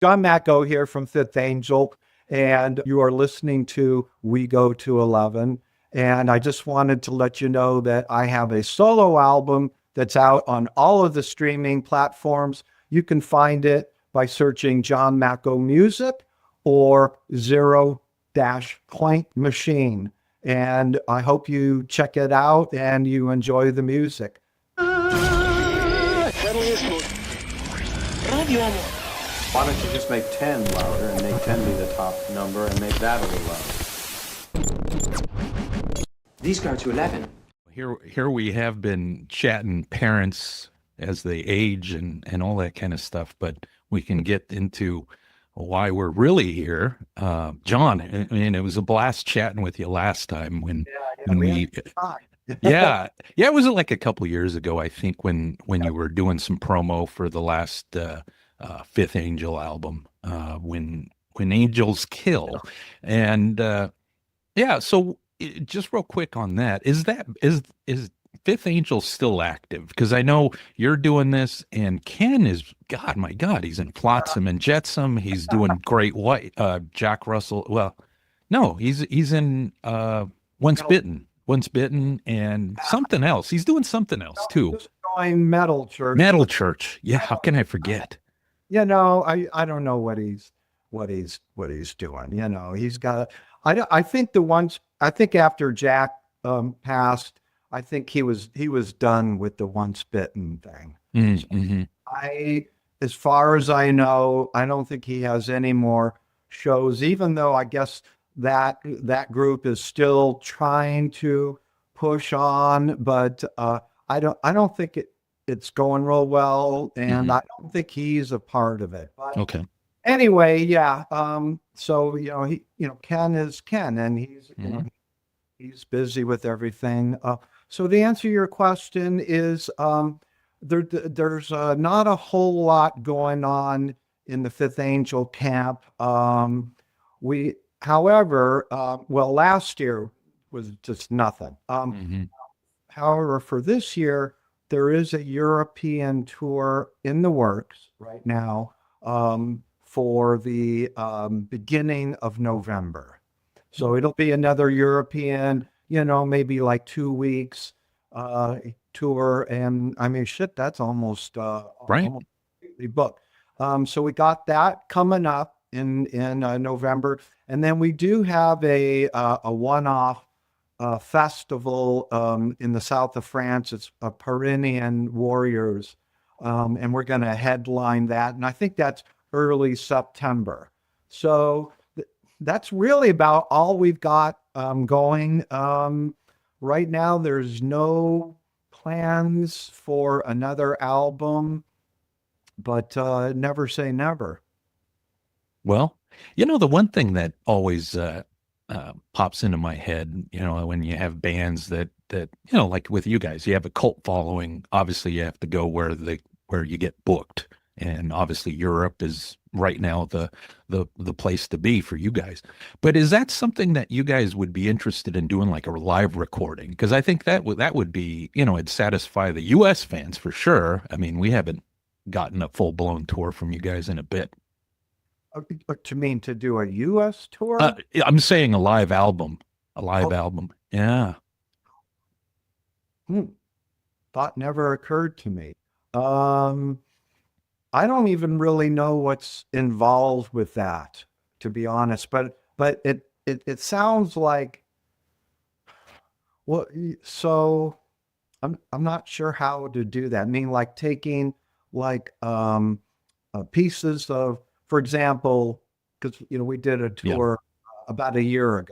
John Macko here from Fifth Angel, and you are listening to We Go to 11. And I just wanted to let you know that I have a solo album that's out on all of the streaming platforms. You can find it by searching John Macko Music or Zero Dash Point Machine. And I hope you check it out and you enjoy the music. Why don't you just make 10 louder and make 10 be the top number and make that a little louder? These go to 11. Here we have been chatting parents as they age and all that kind of stuff, but we can get into why we're really here. John, I mean, it was a blast chatting with you last time when we yeah, it was like a couple years ago, I think, when you were doing some promo for the last Fifth Angel album, when Angels Kill, and so just real quick on that, is Fifth Angel still active? Because I know you're doing this, and Ken is, God, my God, he's in Flotsam and Jetsam. He's doing Great White, Jack Russell. Well, no, he's in Once Bitten, and something else. He's doing something else too. Just going Metal Church. Metal Church. Yeah, how can I forget? You know, I don't know what he's doing. You know, he's got. I think after Jack passed, I think he was done with the Once Bitten thing. Mm-hmm. As far as I know, I don't think he has any more shows. Even though I guess that group is still trying to push on, but I don't think it's going real well, and I don't think he's a part of it. But okay. Anyway, yeah. So Ken is Ken, and he's he's busy with everything. So the answer to your question is there's not a whole lot going on in the Fifth Angel camp. However, last year was just nothing. However, for this year, there is a European tour in the works right now for the beginning of November. So it'll be another European, maybe like 2 weeks tour. And I mean, shit, that's almost almost completely booked. So we got that coming up in November, and then we do have a one-off festival in the south of France. It's a Pyrenean Warriors, and we're going to headline that, and I think that's early September. So that's really about all we've got going right now. There's no plans for another album, but never say never. Well, the one thing that always pops into my head, when you have bands that like with you guys, you have a cult following. Obviously, you have to go where you get booked, and obviously Europe is right now the place to be for you guys. But is that something that you guys would be interested in doing, like a live recording? Because I think that would be, it'd satisfy the U.S. fans for sure. I mean, we haven't gotten a full blown tour from you guys in a bit. To do a U.S. tour? I'm saying a live album. Album. Yeah. Thought never occurred to me. I don't even really know what's involved with that, to be honest. But it sounds like, well, so I'm not sure how to do that. I mean, like taking like pieces of, for example, because we did a tour about a year and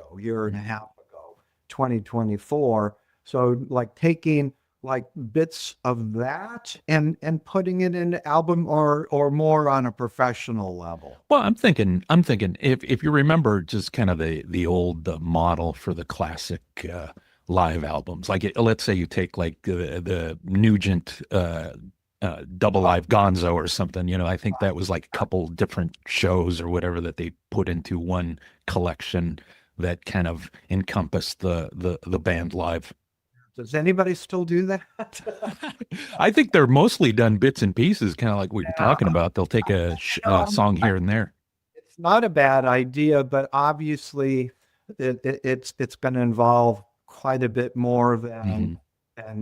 a half ago, 2024. So like taking like bits of that and putting it in an album, or more on a professional level. Well, I'm thinking if you remember just kind of the old model for the classic live albums, like let's say you take like the Nugent Double Live Gonzo or something, I think that was like a couple different shows or whatever that they put into one collection that kind of encompassed the band live. Does anybody still do that? I think they're mostly done bits and pieces, kind of like we were talking about. They'll take a song here and there. It's not a bad idea, but obviously it's going to involve quite a bit more than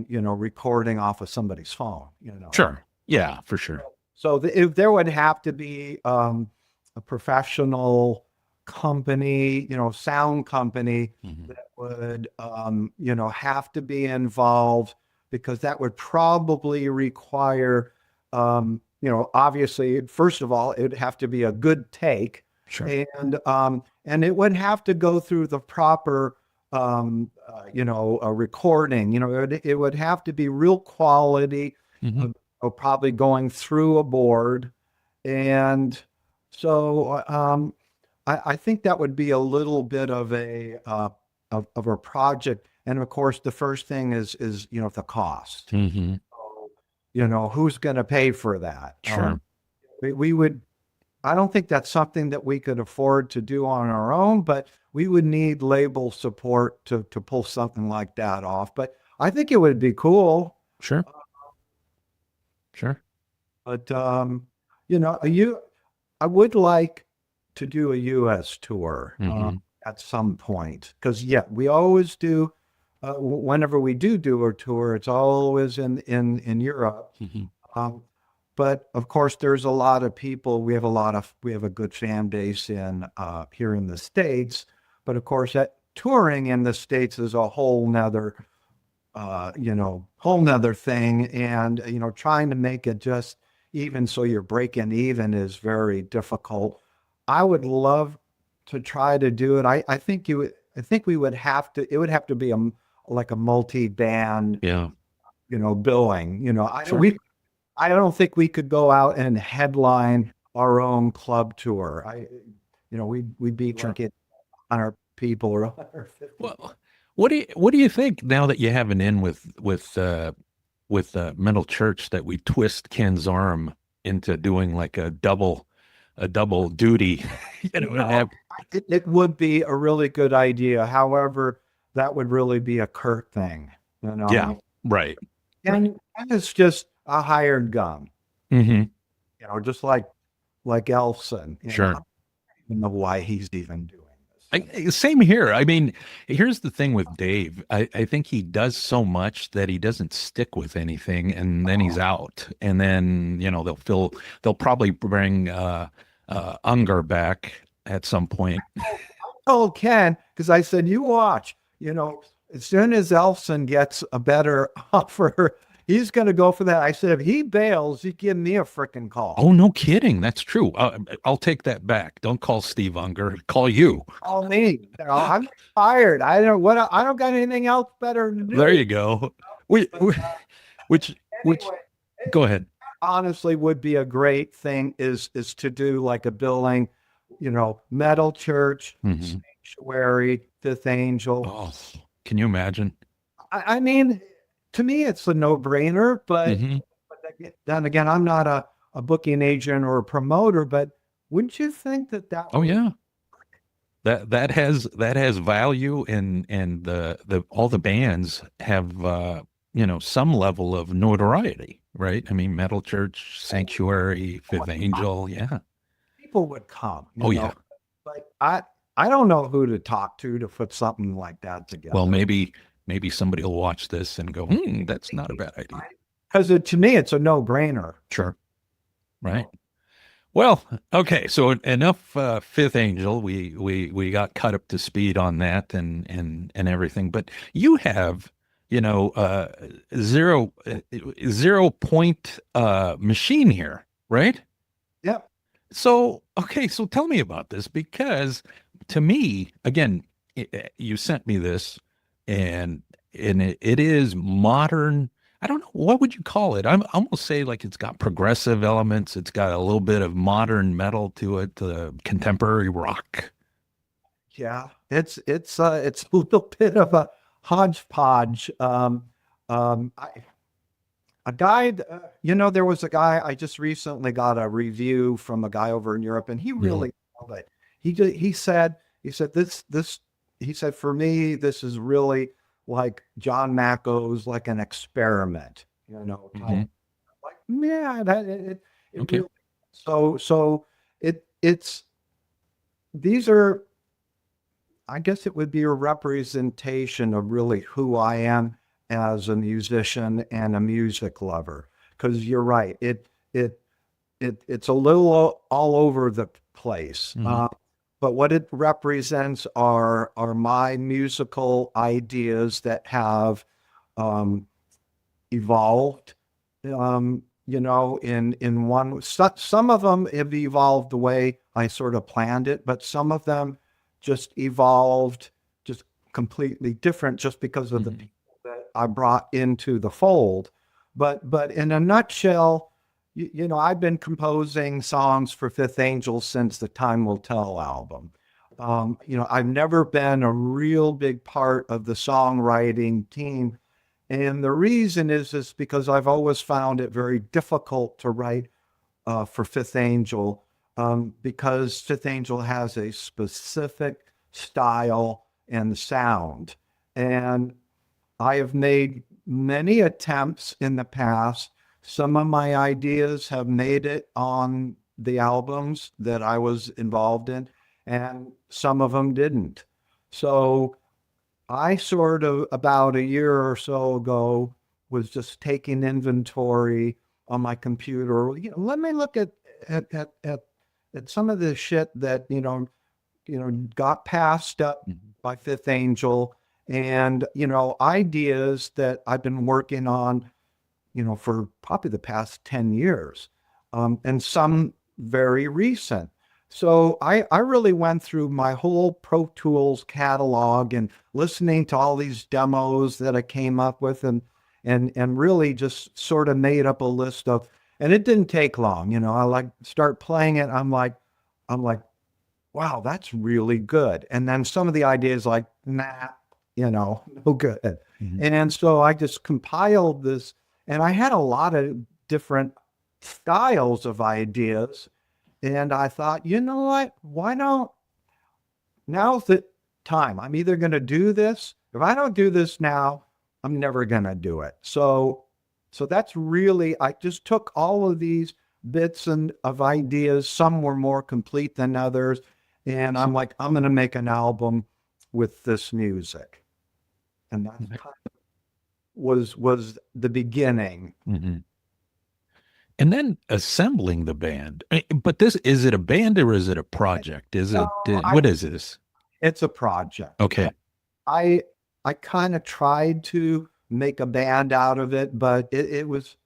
recording off of somebody's phone. Sure. Yeah, for sure. So if there would have to be a professional company, sound company that would, have to be involved, because that would probably require, obviously, first of all, it would have to be a good take. Sure. And it would have to go through the proper, a recording. It would have to be real quality, probably going through a board. And so I think that would be a little bit of a project. And of course, the first thing is the cost. Who's going to pay for that? Sure. We would. I don't think that's something that we could afford to do on our own, but we would need label support to pull something like that off. But I think it would be cool. Sure. Sure. But I would like to do a U.S. tour at some point, because we always do. Whenever we do a tour, it's always in Europe. But of course, there's a lot of people. We have a good fan base here in the States. But of course, that touring in the States is a whole nother thing. And trying to make it just even so you're breaking even is very difficult. I would love to try to do it. I think we would have to. It would have to be like a multi-band, billing. I don't think we could go out and headline our own club tour. We'd be like 100 people or 150. Well, what do you think now that you have an in with Metal Church, that we twist Ken's arm into doing like a double duty? It would be a really good idea. However, that would really be a Kurt thing. Yeah, right. And it's just a hired gun. Just like Elfson. Sure. I don't even know why he's even doing this. Same here. I mean, here's the thing with Dave. I think he does so much that he doesn't stick with anything, and then he's out. And then they'll probably bring Unger back at some point. I told Ken, because I said, you watch. As soon as Elfson gets a better offer, he's going to go for that. I said, if he bails, he give me a freaking call. Oh, no kidding. That's true. I'll take that back. Don't call Steve Unger. Call you. Call me. I'm fired. I don't got anything else better to do. There you go. Which go ahead. Honestly, would be a great thing is to do like a billing, Metal Church, Sanctuary, Fifth Angel. Oh, can you imagine? I mean, to me, it's a no-brainer, but then again, I'm not a booking agent or a promoter, but wouldn't you think that Oh, yeah. That has value, and the all the bands have some level of notoriety, right? I mean, Metal Church, Sanctuary, Fifth Angel, yeah. People would come. Yeah. But I don't know who to talk to put something like that together. Well, maybe somebody will watch this and go, that's not a bad idea. Because to me, it's a no-brainer. Sure. Right. Well, okay. So enough Fifth Angel. We got cut up to speed on that and everything. But you have, 0 point machine here, right? Yep. So, okay. So tell me about this, because to me, again, you sent me this, and it is modern. I don't know, what would you call it? I'm almost say like it's got progressive elements. It's got a little bit of modern metal to it, contemporary rock. Yeah, it's a little bit of a hodgepodge. A guy, there was a guy, I just recently got a review from a guy over in Europe, and he really loved it. He said, for me, this is really like John Macko's like an experiment, type. Like, yeah, it Okay. really, so it's, these are, I guess it would be a representation of really who I am as a musician and a music lover. Because you're right, it's a little all over the place. But what it represents are my musical ideas that have evolved. In one, some of them have evolved the way I sort of planned it, but some of them just evolved just completely different just because of the people that I brought into the fold. But in a nutshell, I've been composing songs for Fifth Angel since the Time Will Tell album. I've never been a real big part of the songwriting team. And the reason is because I've always found it very difficult to write for Fifth Angel, because Fifth Angel has a specific style and sound. And I have made many attempts in the past. Some of my ideas have made it on the albums that I was involved in, and some of them didn't. So I sort of, about a year or so ago, was just taking inventory on my computer. Let me look at some of the shit that got passed up by Fifth Angel, and ideas that I've been working on, for probably the past 10 years, and some very recent. So I really went through my whole Pro Tools catalog and listening to all these demos that I came up with, and really just sort of made up a list of, and it didn't take long. I start playing it. I'm like, wow, that's really good. And then some of the ideas like, nah, no good. And so I just compiled this, and I had a lot of different styles of ideas. And I thought, you know what? Why don't, now's the time. I'm either going to do this. If I don't do this now, I'm never going to do it. So that's really, I just took all of these bits of ideas. Some were more complete than others. And I'm like, I'm going to make an album with this music. And that kind of was the beginning. And then assembling the band. But is it a band or is it a project? What is this? It's a project. Okay. I kind of tried to make a band out of it, but it was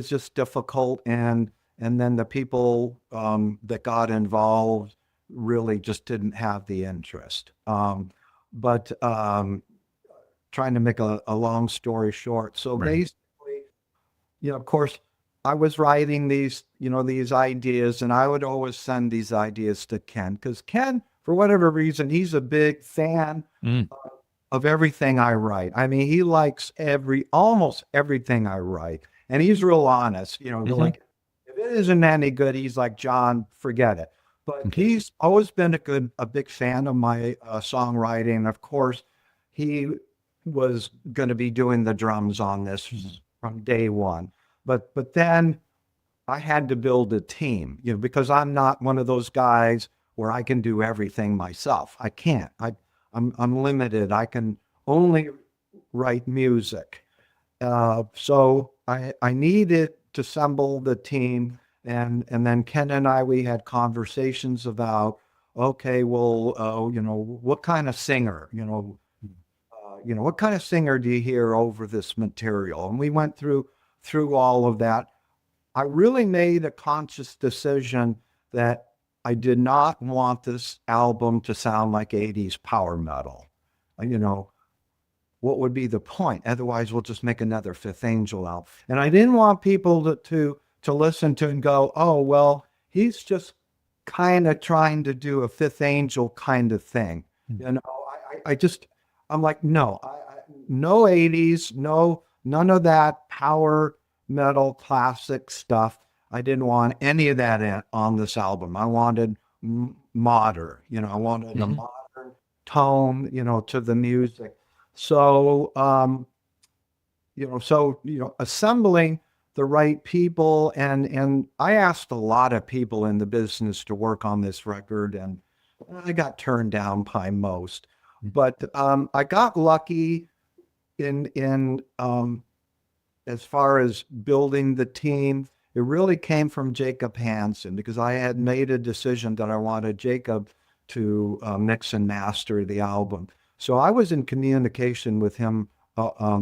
just difficult. And then the people that got involved really just didn't have the interest. But trying to make a long story short. So basically, of course, I was writing these ideas, and I would always send these ideas to Ken, because Ken, for whatever reason, he's a big fan of everything I write. I mean, he likes almost everything I write, and he's real honest. Like, if it isn't any good, he's like, John, forget it. But he's always been a big fan of my songwriting. Of course, he was going to be doing the drums on this from day one. But then I had to build a team, because I'm not one of those guys where I can do everything myself. I can't. I'm limited. I can only write music. So I needed to assemble the team, and then Ken and we had conversations about, okay, well, what kind of singer, what kind of singer do you hear over this material? And we went through all of that. I really made a conscious decision that I did not want this album to sound like 80s power metal. What would be the point? Otherwise, we'll just make another Fifth Angel album. And I didn't want people to listen to and go, oh, well, he's just kind of trying to do a Fifth Angel kind of thing. I'm like, no, no 80s, none of that power metal classic stuff. I didn't want any of that on this album. I wanted modern, I wanted a modern tone, to the music. So, assembling the right people, and I asked a lot of people in the business to work on this record, and I got turned down by most. But I got lucky in as far as building the team. It really came from Jacob Hansen, because I had made a decision that I wanted Jacob to mix and master the album. So I was in communication with him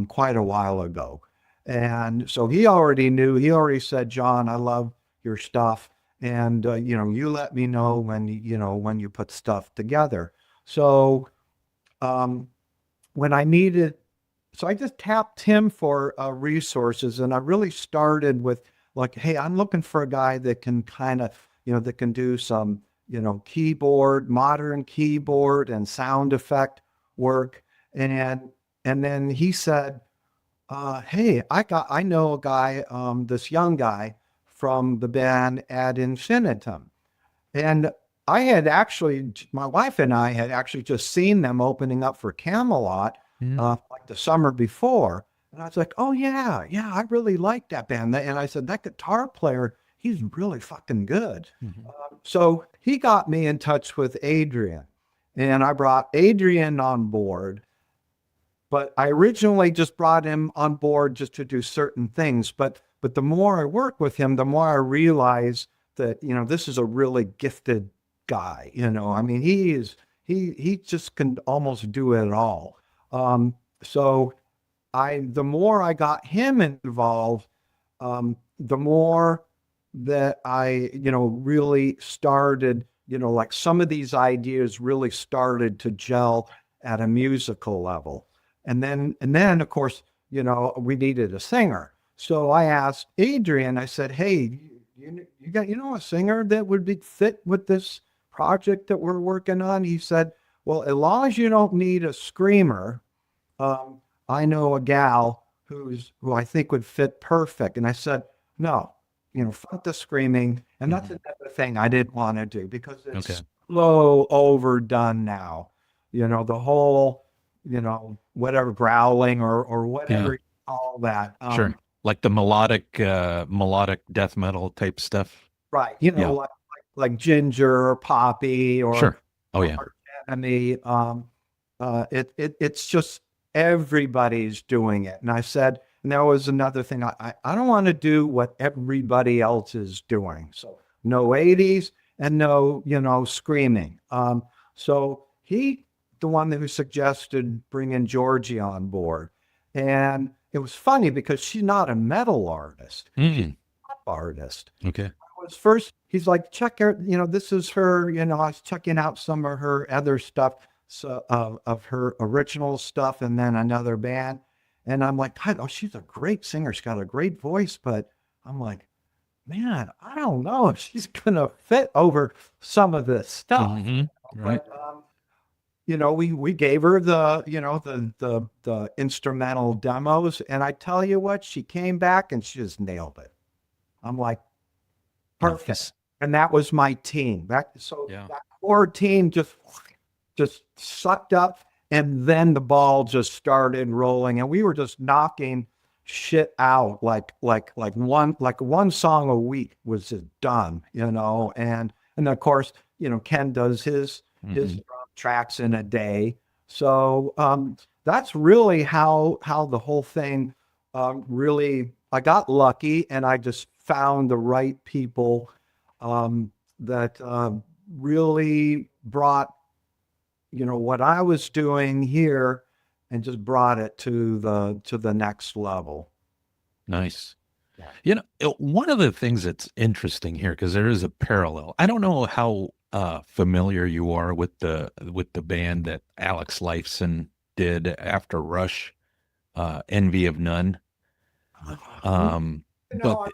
quite a while ago. And so he already said, John, I love your stuff. And, you let me know when you put stuff together. So when I needed, so I just tapped him for resources. And I really started with like, hey, I'm looking for a guy that can kind of, that can do some, modern keyboard and sound effect work. And then he said, hey, I know a guy, this young guy from the band Ad Infinitum. And my wife and I had actually just seen them opening up for Camelot, like the summer before. And I was like, oh yeah, I really like that band. And I said, that guitar player, he's really fucking good. So he got me in touch with Adrian, and I brought Adrian on board. But I originally just brought him on board just to do certain things. But the more I work with him, the more I realize that, this is a really gifted guy. I mean, he just can almost do it all. So the more I got him involved, the more that I, really started, like some of these ideas really started to gel at a musical level. And then of course, we needed a singer. So I asked Adrian, I said, hey, you got, a singer that would be fit with this project that we're working on? He said, well, as long as you don't need a screamer, I know a gal who I think would fit perfect. And I said, no, fuck the screaming. And that's another thing I didn't want to do, because it's so overdone now. The whole, whatever growling or whatever, all that. Sure. Like the melodic death metal type stuff. Right. Like Ginger or Poppy or, sure. Oh yeah. Or Enemy. It's just everybody's doing it. And I said, and there was another thing, I don't want to do what everybody else is doing. So no 80s and no, screaming. So the one who suggested bringing Georgie on board. And it was funny because she's not a metal artist. She's a pop artist. Okay. First, he's like, check her, this is her, I was checking out some of her other stuff, so of her original stuff, and then another band. And I'm like, God, oh, she's a great singer. She's got a great voice, but I'm like, man, I don't know if she's gonna fit over some of this stuff. Right. But, we gave her the instrumental demos, and I tell you what, she came back and she just nailed it. I'm like, perfect. Nice. And that was my team. That core team just sucked up, and then the ball just started rolling, and we were just knocking shit out like one song a week was just done, and of course, Ken does his drum tracks in a day. So that's really how the whole thing really, I got lucky, and I just found the right people that really brought what I was doing here and just brought it to the next level. Nice. Yeah. One of the things that's interesting here, because there is a parallel. I don't know how familiar you are with the band that Alex Lifeson did after Rush, Envy of None. But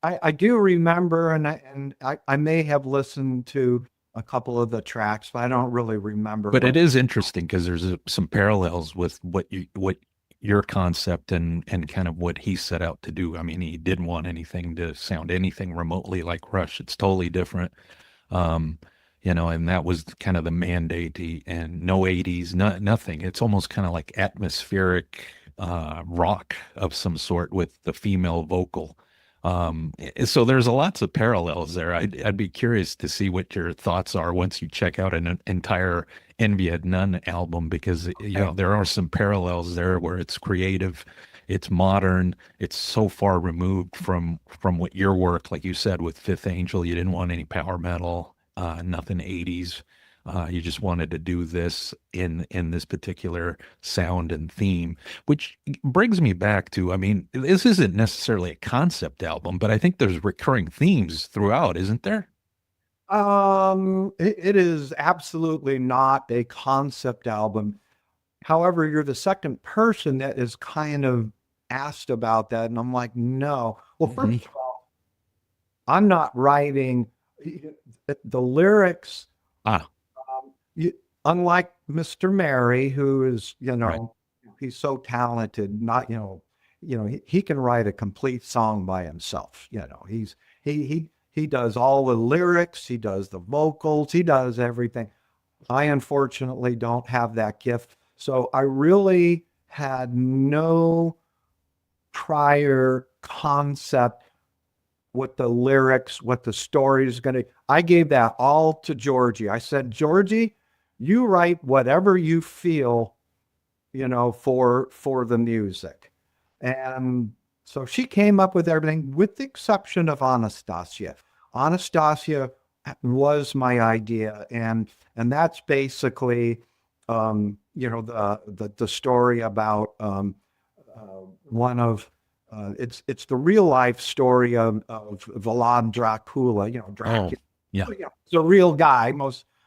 I do remember, and I may have listened to a couple of the tracks, but I don't really remember. But it is interesting because there's some parallels with what your concept and kind of what he set out to do. I mean, he didn't want anything to sound anything remotely like Rush. It's totally different. and that was kind of the mandate, and no 80s, nothing. It's almost kind of like atmospheric rock of some sort with the female vocal. So there's lots of parallels there. I'd be curious to see what your thoughts are once you check out an entire Envy at None album, because there are some parallels there where it's creative, it's modern, it's so far removed from what your work, like you said with Fifth Angel, you didn't want any power metal, nothing 80s. You just wanted to do this in this particular sound and theme, which brings me back to, I mean, this isn't necessarily a concept album, but I think there's recurring themes throughout, isn't there? It is absolutely not a concept album. However, you're the second person that is kind of asked about that, and I'm like, no. Well, first of all, I'm not writing the lyrics. Unlike Mr. Mary, who is, Right. he's so talented, not, he can write a complete song by himself. He does all the lyrics, he does the vocals, he does everything. I unfortunately don't have that gift. So I really had no prior concept what the lyrics, what the story is going to. I gave that all to Georgie. I said, Georgie, you write whatever you feel, for the music. And so she came up with everything with the exception of Anastasia. Anastasia was my idea. And that's basically, the story about one of, it's the real life story of Vlad Dracula, Dracula. Oh, yeah. He's a real guy.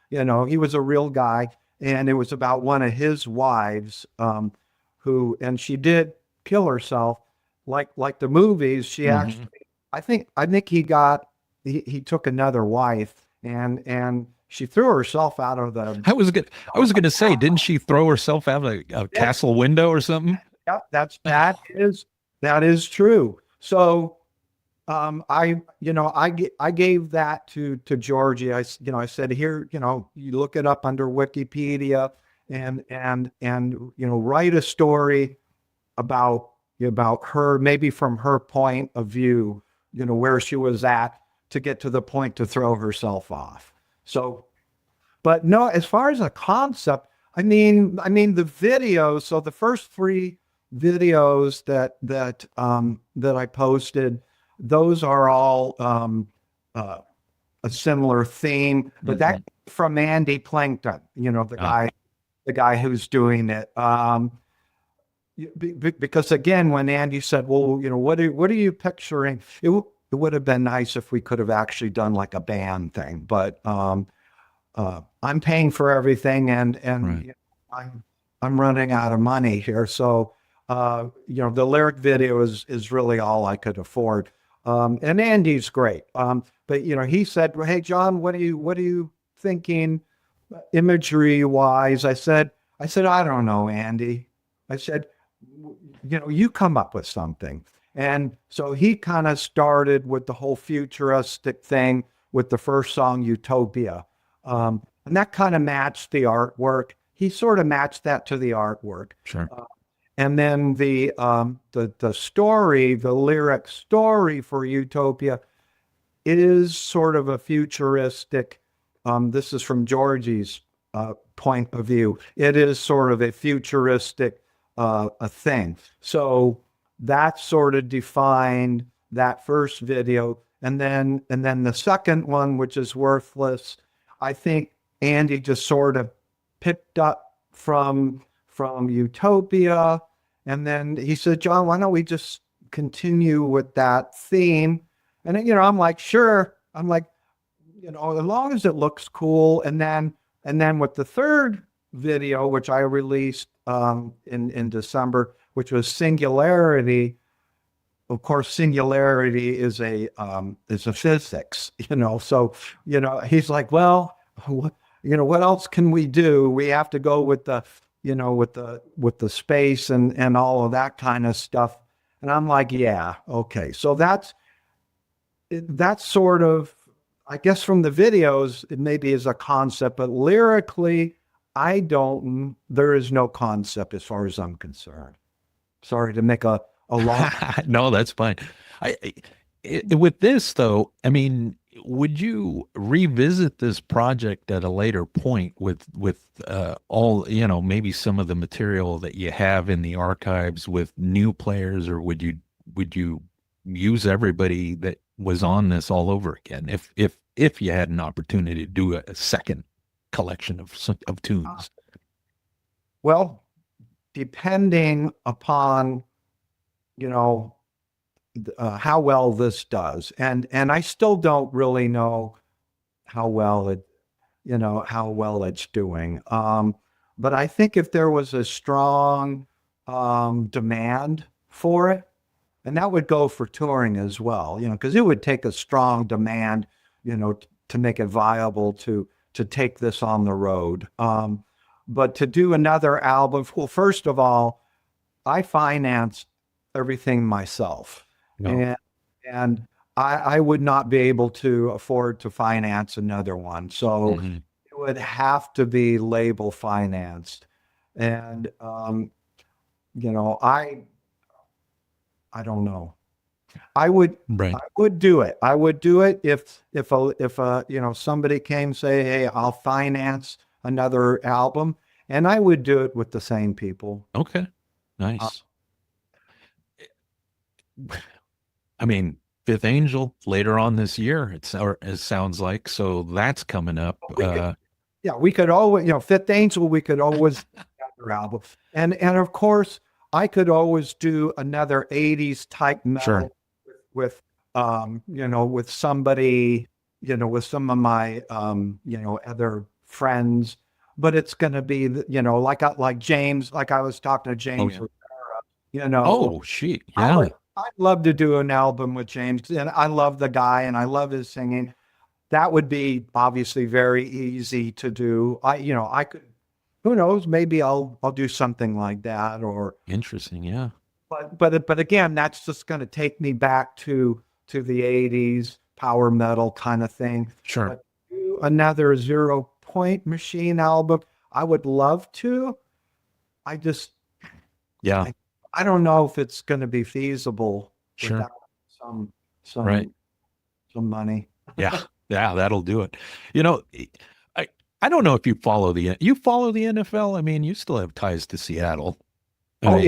He was a real guy. And it was about one of his wives, and she did kill herself. Like the movies, she actually, I think he took another wife and she threw herself out of the. I was gonna say, didn't she throw herself out of a castle window or something? Yeah, that is true. So, I gave that to Georgie. I said, here, you look it up under Wikipedia and write a story about her, maybe from her point of view, where she was at to get to the point to throw herself off. So, but no, as far as a concept, I mean the videos. So the first 3 videos that I posted, those are all a similar theme, but that from Andy Plankton, the guy who's doing it. Because again, when Andy said, well, what are you picturing? It would have been nice if we could have actually done like a band thing, but I'm paying for everything and Right. I'm running out of money here. So, the lyric video is really all I could afford. And Andy's great. But he said, hey, John, what are you thinking imagery wise? I said, I don't know, Andy. I said, you come up with something. And so he kind of started with the whole futuristic thing with the first song, Utopia. And that kind of matched the artwork. He sort of matched that to the artwork. Sure. And then the story, the lyric story for Utopia is sort of a futuristic, this is from Georgie's point of view. It is sort of a futuristic a thing. So that sort of defined that first video. And then the second one, which is Worthless, I think Andy just sort of picked up from Utopia. And then he said, John, why don't we just continue with that theme? And I'm like, sure. I'm like, as long as it looks cool. And then with the third video, which I released in December, which was Singularity. Of course, singularity is a physics, So he's like, well, what else can we do? We have to go with the with the space and all of that kind of stuff. And I'm like, yeah, okay. So that's sort of I guess from the videos, it maybe is a concept, but lyrically, there is no concept as far as I'm concerned. Sorry to make a long. No, that's fine. With this though, I mean, would you revisit this project at a later point with all, you know, maybe some of the material that you have in the archives with new players, or would you use everybody that was on this all over again if you had an opportunity to do a second collection of tunes? Well, depending upon, you know, how well this does, and I still don't really know how well it's doing. But I think if there was a strong demand for it, and that would go for touring as well, you know, because it would take a strong demand, you know, to make it viable to take this on the road. But to do another album, well, first of all, I financed everything myself. No. And I would not be able to afford to finance another one. So it would have to be label financed. And, you know, I don't know. I would do it. I would do it if you know, somebody came say, hey, I'll finance another album, and I would do it with the same people. Okay. Nice. I mean, Fifth Angel later on this year, it sounds like, so that's coming up. We could always, you know, Fifth Angel, we could always do another album. And of course, I could always do another 80s type metal with you know, with somebody, you know, with some of my you know, other friends, but it's going to be, you know, like James, like I was talking to James, you know. Oh, shit. Yeah. I'd love to do an album with James, and I love the guy and I love his singing. That would be obviously very easy to do. I could, who knows, maybe I'll do something like that, or interesting. Yeah. But again, that's just going to take me back to the 80s power metal kind of thing. Sure. But do another 0 Point Machine album, I would love to. I just, I don't know if it's going to be feasible without some money. Yeah, that'll do it. You know, I don't know if you follow the NFL. I mean, you still have ties to Seattle. For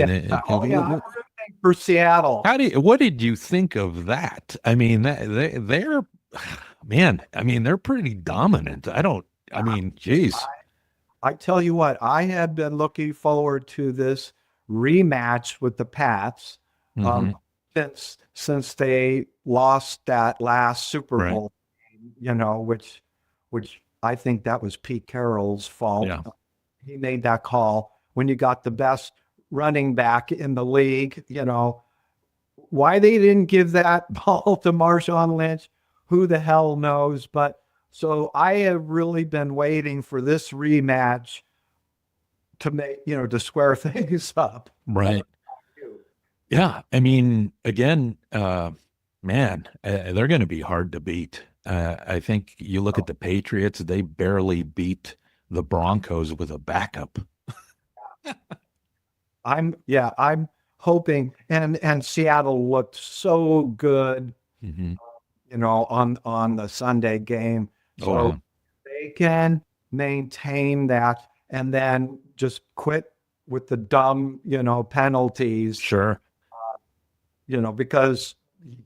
Seattle. What did you think of that? I mean, they're man. I mean, they're pretty dominant. Geez. I tell you what, I had been looking forward to this rematch with the Pats since they lost that last Super Bowl, you know, which I think that was Pete Carroll's fault. Yeah. He made that call when you got the best running back in the league. You know, why they didn't give that ball to Marshawn Lynch, who the hell knows? But so I have really been waiting for this rematch to make, you know, to square things up. Right. Yeah. I mean, again, man, they're going to be hard to beat. I think you look at the Patriots, they barely beat the Broncos with a backup. I'm hoping, and Seattle looked so good, you know, on the Sunday game. So they can maintain that and then just quit with the dumb, you know, penalties. Sure. You know, because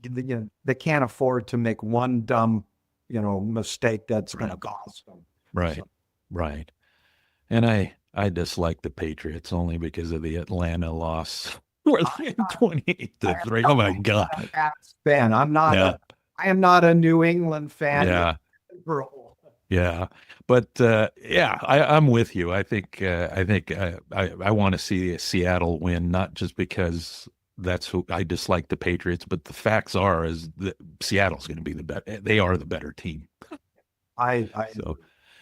they can't afford to make one dumb, you know, mistake that's going to cost them. Right. So. Right. And I dislike the Patriots only because of the Atlanta loss. We're 28-3. Oh my God. Fan. I am not a New England fan. Yeah. Yeah. But I'm with you. I think I want to see Seattle win, not just because that's who I dislike the Patriots, but the facts are is that Seattle's going to be the better. They are the better team.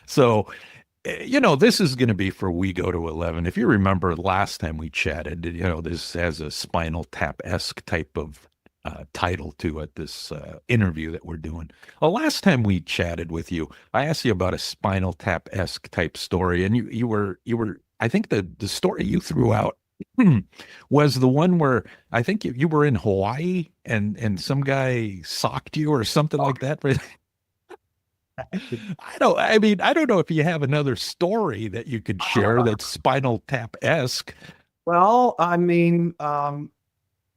So, you know, this is going to be for We Go to 11. If you remember last time we chatted, you know, this has a Spinal Tap-esque type of title to it, this interview that we're doing. Well, last time we chatted with you, I asked you about a Spinal Tap-esque type story, and you were, I think the story you threw out was the one where I think you were in Hawaii and some guy socked you or something like that. I don't know if you have another story that you could share that's Spinal Tap-esque. Well, I mean,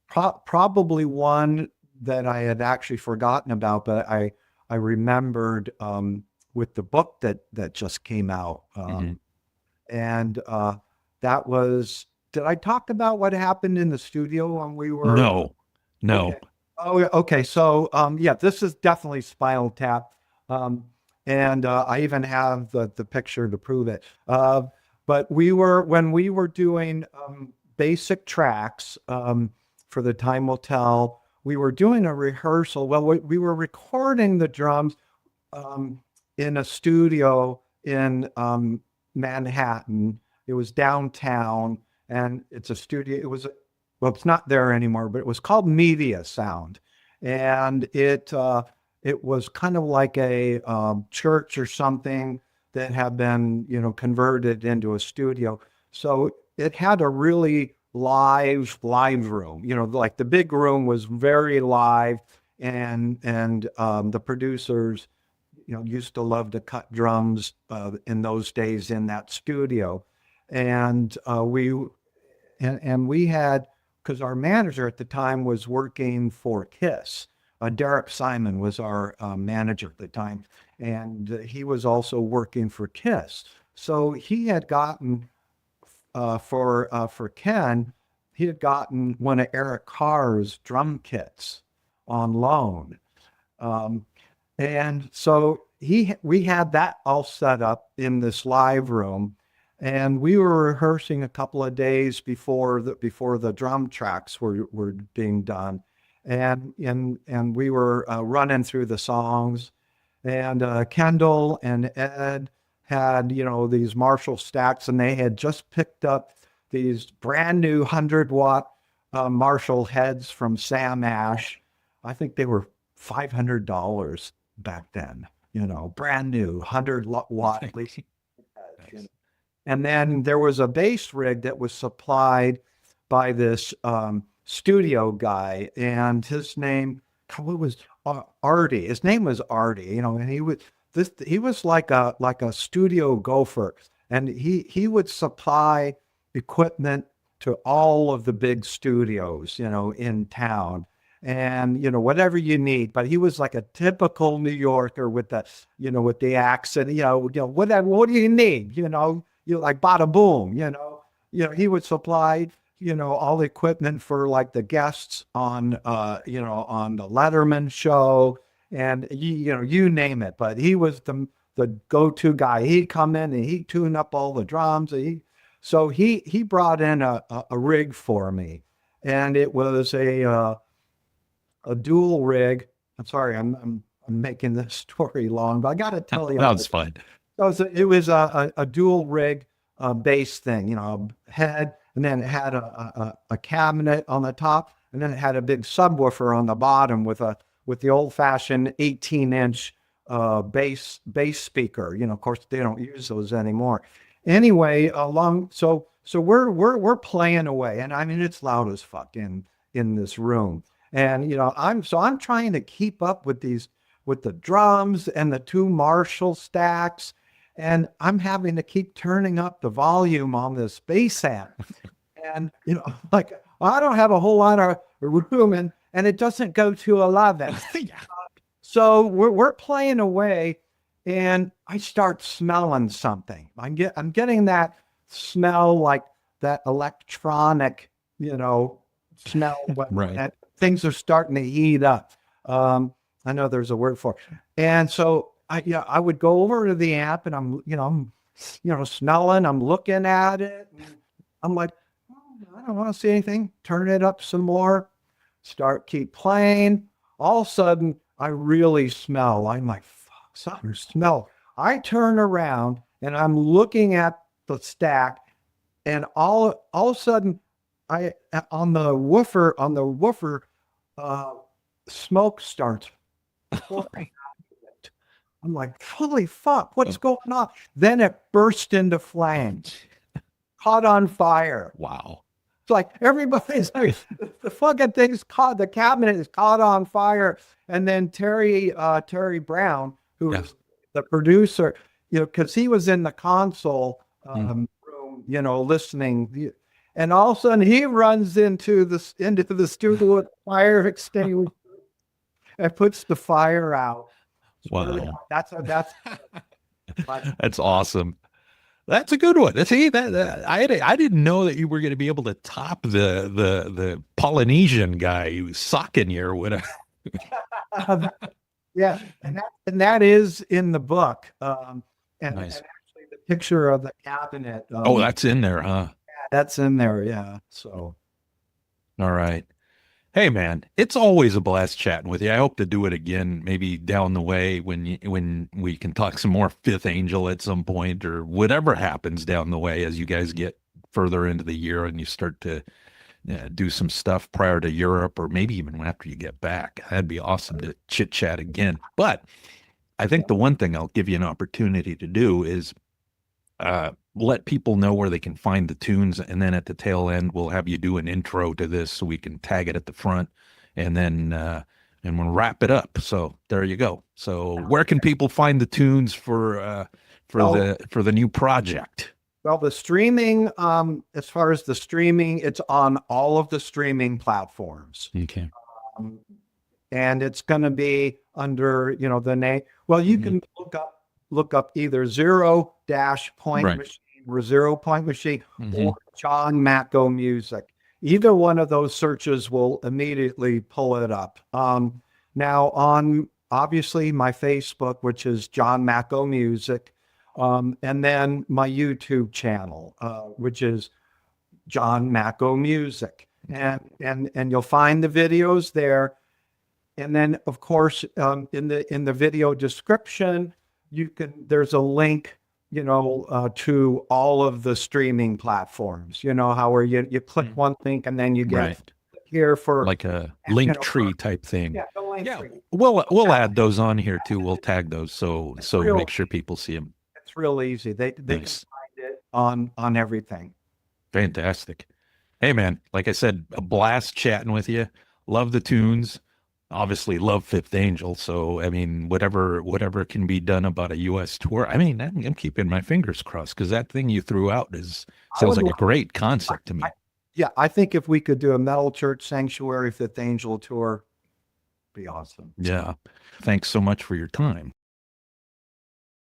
probably one that I had actually forgotten about, but I remembered with the book that just came out, and that was. Did I talk about what happened in the studio when we were? No. Okay. Oh, okay. So, yeah, this is definitely Spinal Tap, and I even have the picture to prove it. But when we were doing basic tracks. For the Time Will Tell, we were doing a rehearsal. Well, we were recording the drums in a studio in Manhattan. It was downtown, and it's a studio. It's not there anymore, but it was called Media Sound, and it was kind of like a church or something that had been converted into a studio. So it had a really live room, like the big room was very live, and the producers, used to love to cut drums in those days in that studio, and we had, because our manager at the time was working for Kiss. Derek Simon was our manager at the time, and he was also working for Kiss. So he had gotten for Ken, he had gotten one of Eric Carr's drum kits on loan. And so we had that all set up in this live room, and we were rehearsing a couple of days before the drum tracks were being done. And we were running through the songs, and Kendall and Ed had, these Marshall stacks, and they had just picked up these brand new 100-watt Marshall heads from Sam Ash. I think they were $500 back then, brand new 100-watt. And then there was a bass rig that was supplied by this studio guy, and his name, what was Artie? His name was Artie, and he was like a studio gopher, and he would supply equipment to all of the big studios, in town, and whatever you need. But he was like a typical New Yorker with the accent, whatever. What do you need? You like bada boom. He would supply all the equipment for like the guests on on the Letterman show, and you name it. But he was the go-to guy. He'd come in and he'd tune up all the drums. So he brought in a rig for me, and it was a dual rig. I'm sorry, I'm making this story long, but I got to tell you. No, it's fine. So it was a dual rig bass thing, head, and then it had a cabinet on the top, and then it had a big subwoofer on the bottom with the old-fashioned 18-inch bass speaker. Of course, they don't use those anymore. Anyway, so we're playing away, and I mean it's loud as fuck in this room, and I'm trying to keep up with the drums and the two Marshall stacks, and I'm having to keep turning up the volume on this bass amp, and like I don't have a whole lot of room, and it doesn't go to 11. So we're playing away, and I start smelling something. I'm getting that smell, like that electronic, smell when Right. things are starting to heat up. I know there's a word for it. And so I would go over to the amp, and I'm smelling, I'm looking at it. And I'm like, I don't want to see anything. Turn it up some more. Keep playing. All of a sudden, I really smell. I'm like, fuck, something smell. I turn around, and I'm looking at the stack, and all of a sudden, on the woofer, Smoke starts pouring out of it. I'm like, holy fuck, what's going on? Then it burst into flames, caught on fire. Wow. It's like everybody's like, the fucking thing's caught, the cabinet is caught on fire. And then Terry Brown, who Yeah. was the producer, because he was in the console room, listening. And all of a sudden he runs into the studio with fire extinguisher and puts the fire out. Wow. That's That's awesome. That's a good one. See that I didn't know that you were going to be able to top the Polynesian guy who's socking you or whatever. yeah, and that is in the book. And Nice. actually the picture of the cabinet. Oh, that's in there, huh? That's in there. Yeah. So. All right. Hey man, it's always a blast chatting with you. I hope to do it again, maybe down the way when we can talk some more Fifth Angel at some point, or whatever happens down the way as you guys get further into the year and you start to do some stuff prior to Europe, or maybe even after you get back. That'd be awesome to chit chat again. But I think the one thing I'll give you an opportunity to do is let people know where they can find the tunes, and then at the tail end we'll have you do an intro to this so we can tag it at the front, and then we'll wrap it up. So there you go. So where can people find the tunes for the new project? Well, the streaming, as far as the streaming, it's on all of the streaming platforms. Okay. And it's going to be under, the name. Well, you can look up either Point Right. Machine or 0 Point Machine Mhm. or John Macko Music. Either one of those searches will immediately pull it up. Now on obviously my Facebook, which is John Macko Music, and then my YouTube channel, which is John Macko Music, and you'll find the videos there. And then of course, in the video description, there's a link, to all of the streaming platforms, where you click one link and then you get Right. here for Like a link tree type thing. the link Yeah, tree. we'll add those on here too. We'll tag those so real- make sure people see them. It's real easy. They Nice. can find it on everything. Fantastic. Hey man, like I said, a blast chatting with you. Love the tunes. Obviously love Fifth Angel. So I mean, whatever can be done about a US tour. I mean, I'm keeping my fingers crossed, because that thing you threw out sounds like a great concept to me. Yeah, I think if we could do a Metal Church Sanctuary Fifth Angel tour, it'd be awesome. Yeah. Thanks so much for your time.